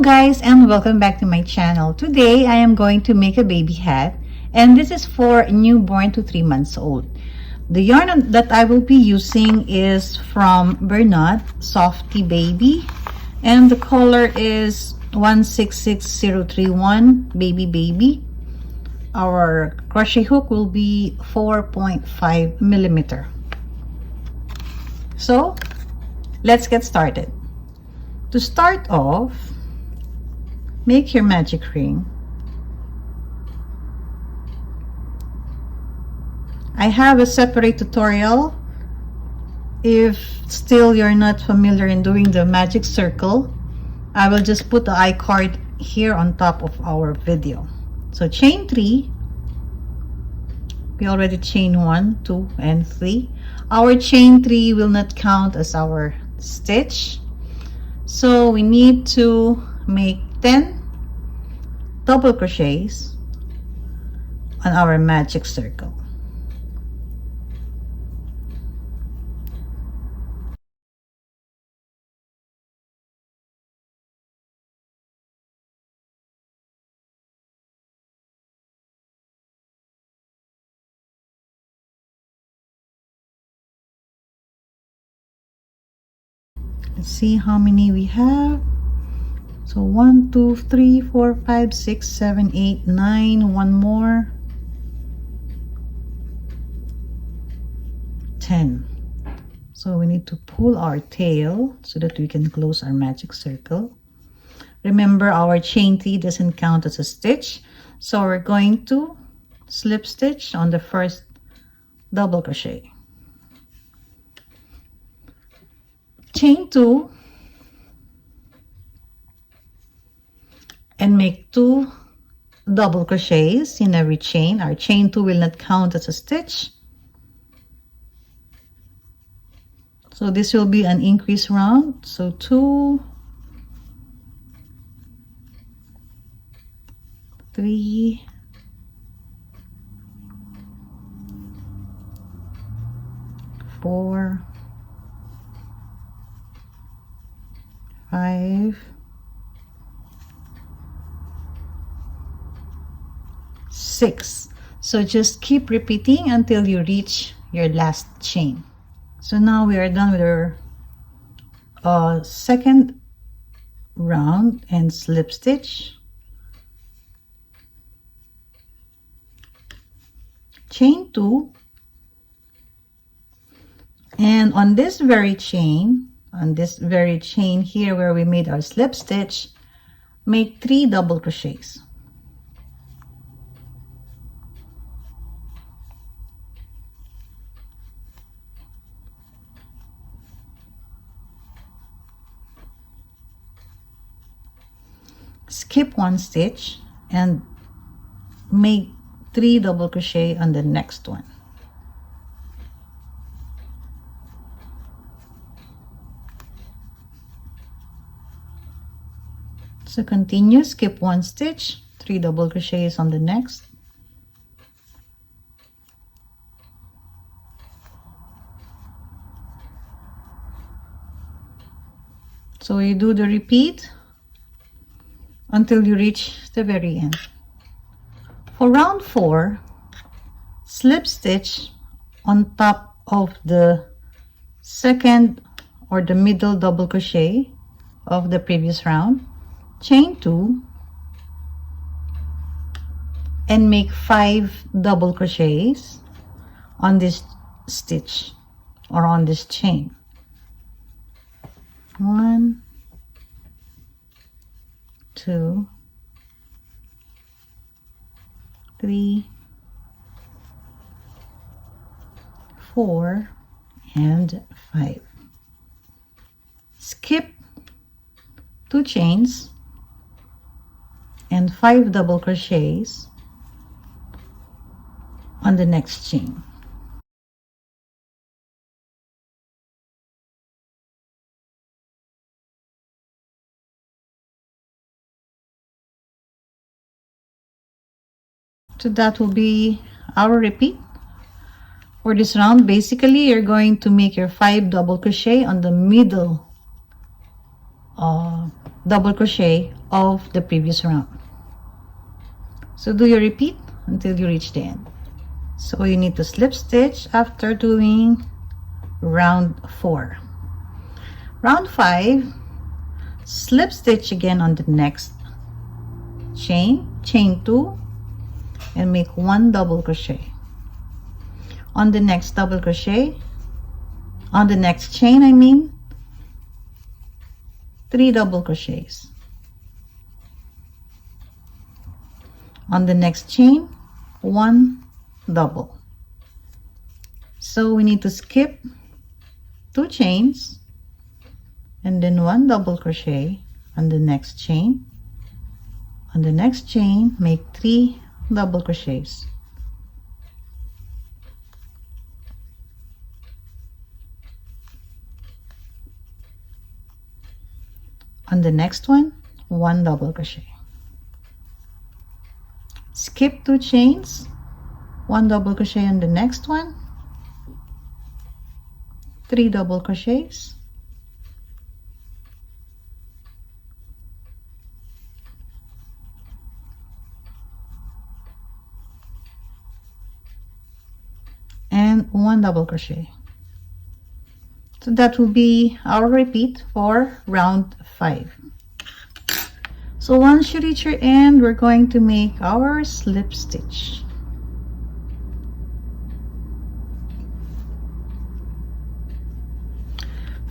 guys, and welcome back to my channel. Today I am going to make a baby hat, and this is for newborn to 3 months old. The yarn that I will be using is from Bernat Softy Baby, and the color is 166031 Baby. Our crochet hook will be 4.5 millimeter. So let's get started. To start off, make your magic ring. I have a separate tutorial if still you're not familiar in doing the magic circle. I will just put the iCard here on top of our video. So chain 3. We already chain 1, 2, and 3. Our chain 3 will not count as our stitch. So we need to make 10 double crochets on our magic circle. Let's see how many we have. So 1, 2, 3, 4, 5, 6, 7, 8, 9. One more. 10. So we need to pull our tail so that we can close our magic circle. Remember, our chain 3 doesn't count as a stitch. So we're going to slip stitch on the first double crochet. Chain 2 and make 2 double crochets in every chain. Our chain 2 will not count as a stitch. So this will be an increase round. So 2, 3, 4, 5, 6. So just keep repeating until you reach your last chain. So now we are done with our second round and slip stitch, chain 2, and on this very chain here where we made our slip stitch, make 3 double crochets. Skip 1 stitch and make 3 double crochet on the next one. So continue, skip 1 stitch, 3 double crochets on the next. So you do the repeat until you reach the very end. For round 4, slip stitch on top of the second or the middle double crochet of the previous round, chain 2, and make 5 double crochets on this stitch or on this chain. 1, 2, 3, 4, and 5. Skip 2 chains and 5 double crochets on the next chain. So that will be our repeat for this round. Basically, you're going to make your 5 double crochet on the middle double crochet of the previous round. So do your repeat until you reach the end. So you need to slip stitch after doing round 4. Round 5, slip stitch again on the next chain, chain 2, and make 1 double crochet. On the next double crochet, on the next chain, 3 double crochets. On the next chain, 1 double. So we need to skip 2 chains and then 1 double crochet on the next chain. On the next chain, make 3 double crochets. On the next one, 1 double crochet. Skip 2 chains, 1 double crochet on the next one, 3 double crochets, and 1 double crochet. So that will be our repeat for round 5. So once you reach your end, we're going to make our slip stitch.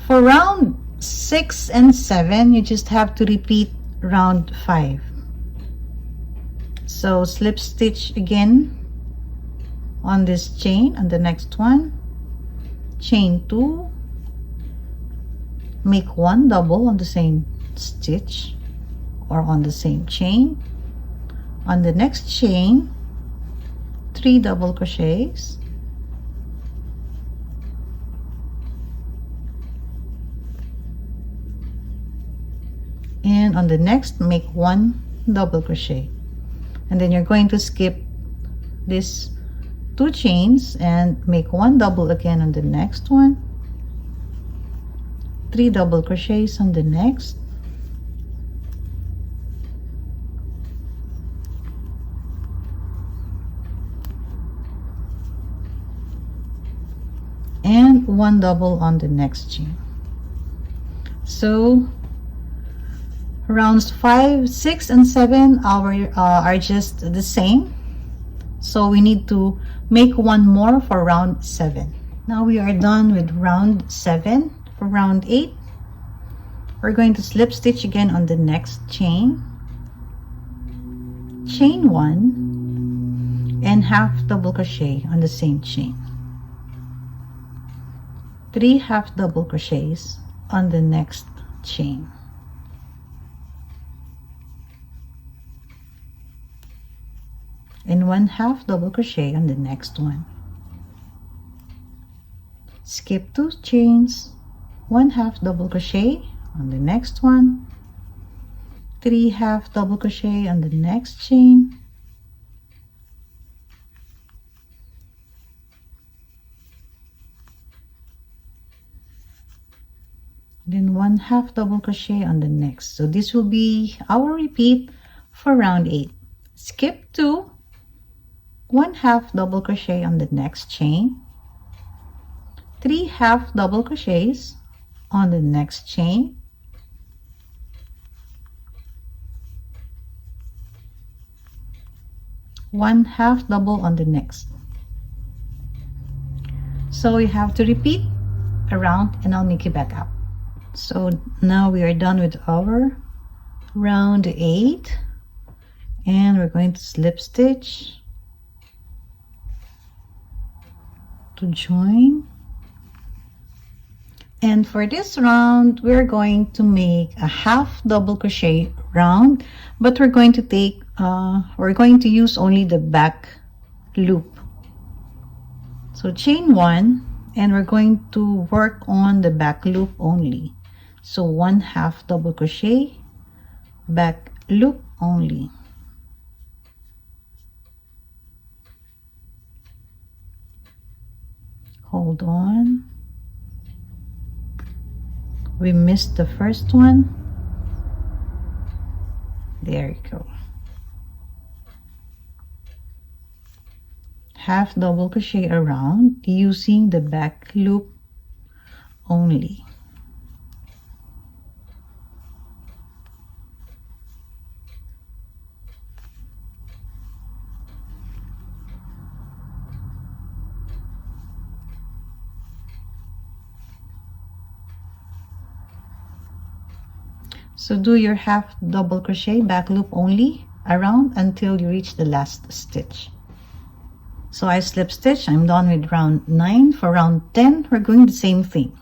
For round 6 and 7, you just have to repeat round 5. So slip stitch again on this chain, and the next one, chain 2, make 1 double on the same stitch or on the same chain. On the next chain, 3 double crochets, and on the next, make 1 double crochet. And then you're going to skip this 2 chains and make 1 double again on the next one, 3 double crochets on the next, and 1 double on the next chain. So rounds 5, 6, and 7 are just the same. So we need to make 1 more for round 7. Now we are done with round 7. For round 8, we're going to slip stitch again on the next chain, chain 1, and half double crochet on the same chain, 3 half double crochets on the next chain, and 1 half double crochet on the next one. Skip 2 chains, 1 half double crochet on the next one, 3 half double crochet on the next chain, then 1 half double crochet on the next. So this will be our repeat for round 8. Skip 2, 1 half double crochet on the next chain, 3 half double crochets on the next chain, one half double on the next. So you have to repeat around, and I'll make you back up. So now we are done with our round 8, and we're going to slip stitch to join. And for this round, we're going to make a half double crochet round, but we're going to use only the back loop. So chain 1, and we're going to work on the back loop only. So 1 half double crochet, back loop only. Hold on. We missed the first one. There you go. Half double crochet around using the back loop only. So do your half double crochet back loop only around until you reach the last stitch. So I slip stitch. I'm done with round 9. For round 10, we're going the same thing.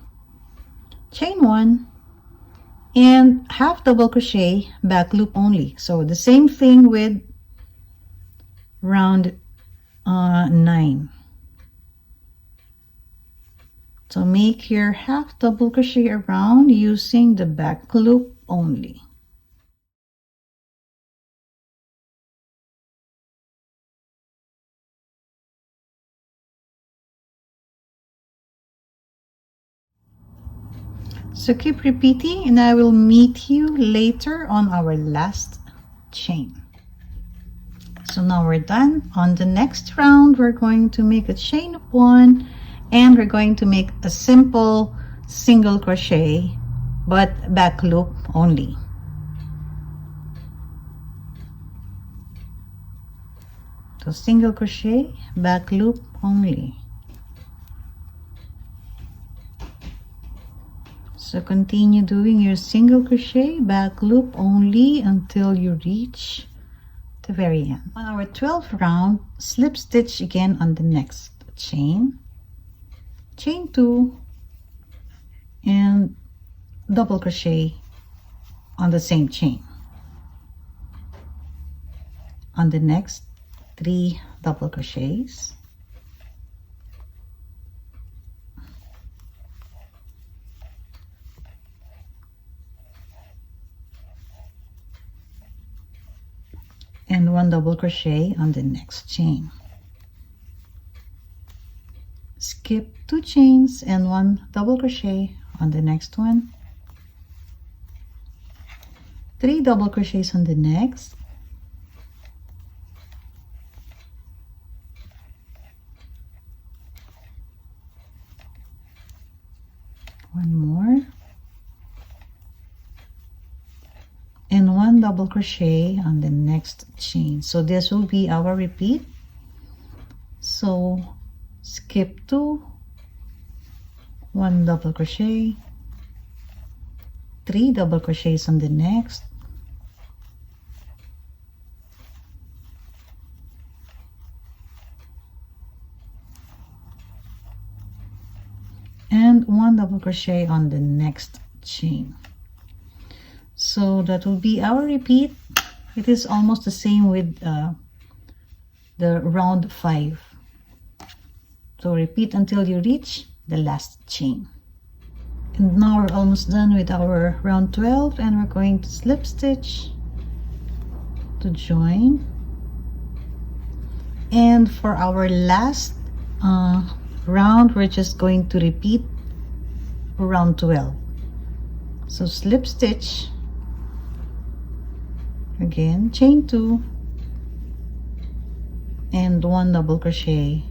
Chain 1 and half double crochet back loop only. So the same thing with round 9. So make your half double crochet around using the back loop only. So keep repeating and I will meet you later on our last chain. So now we're done. On the next round, we're going to make a chain of 1 and we're going to make a simple single crochet but back loop only. So single crochet, back loop only. So continue doing your single crochet back loop only until you reach the very end. On our 12th round, slip stitch again on the next chain, chain 2 and double crochet on the same chain. On the next 3 double crochets, and 1 double crochet on the next chain. Skip 2 chains and 1 double crochet on the next one. 3 double crochets on the next. One more. And 1 double crochet on the next chain. So this will be our repeat. So skip 2, 1 double crochet, 3 double crochets on the next, and 1 double crochet on the next chain. So that will be our repeat. It is almost the same with the round 5. So repeat until you reach the last chain. And now we're almost done with our round 12 and we're going to slip stitch to join. And for our last round, we're just going to repeat round 12. So slip stitch, again chain 2 and 1 double crochet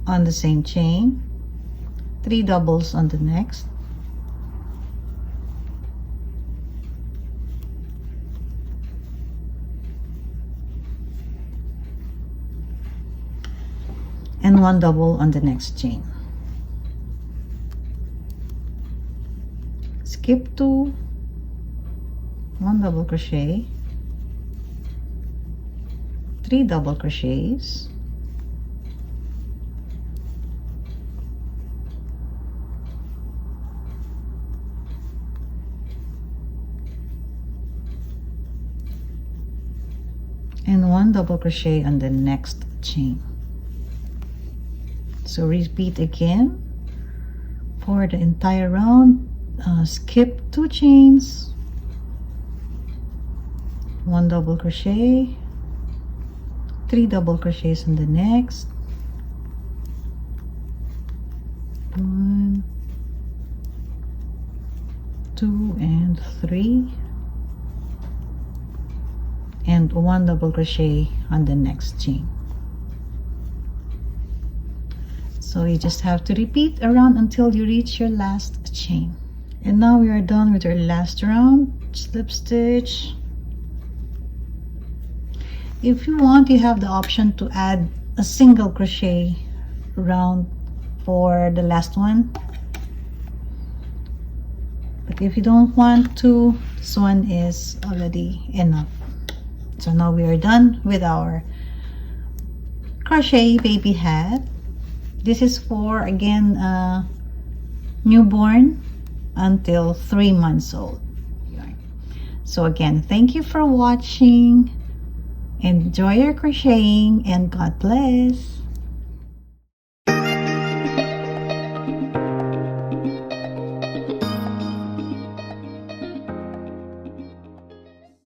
on the same chain, 3 doubles on the next, and 1 double on the next chain. Skip 2, 1 double crochet, 3 double crochets, and 1 double crochet on the next chain. So repeat again for the entire round. Skip 2 chains, 1 double crochet, 3 double crochets on the next, 1, 2 and 3, and 1 double crochet on the next chain. So you just have to repeat around until you reach your last chain. And now we are done with our last round. Slip stitch. If you want, you have the option to add a single crochet round for the last one, but if you don't want to, this one is already enough. So now we are done with our crochet baby hat. This is for, again, newborn until 3 months old. So again, thank you for watching. Enjoy your crocheting and God bless.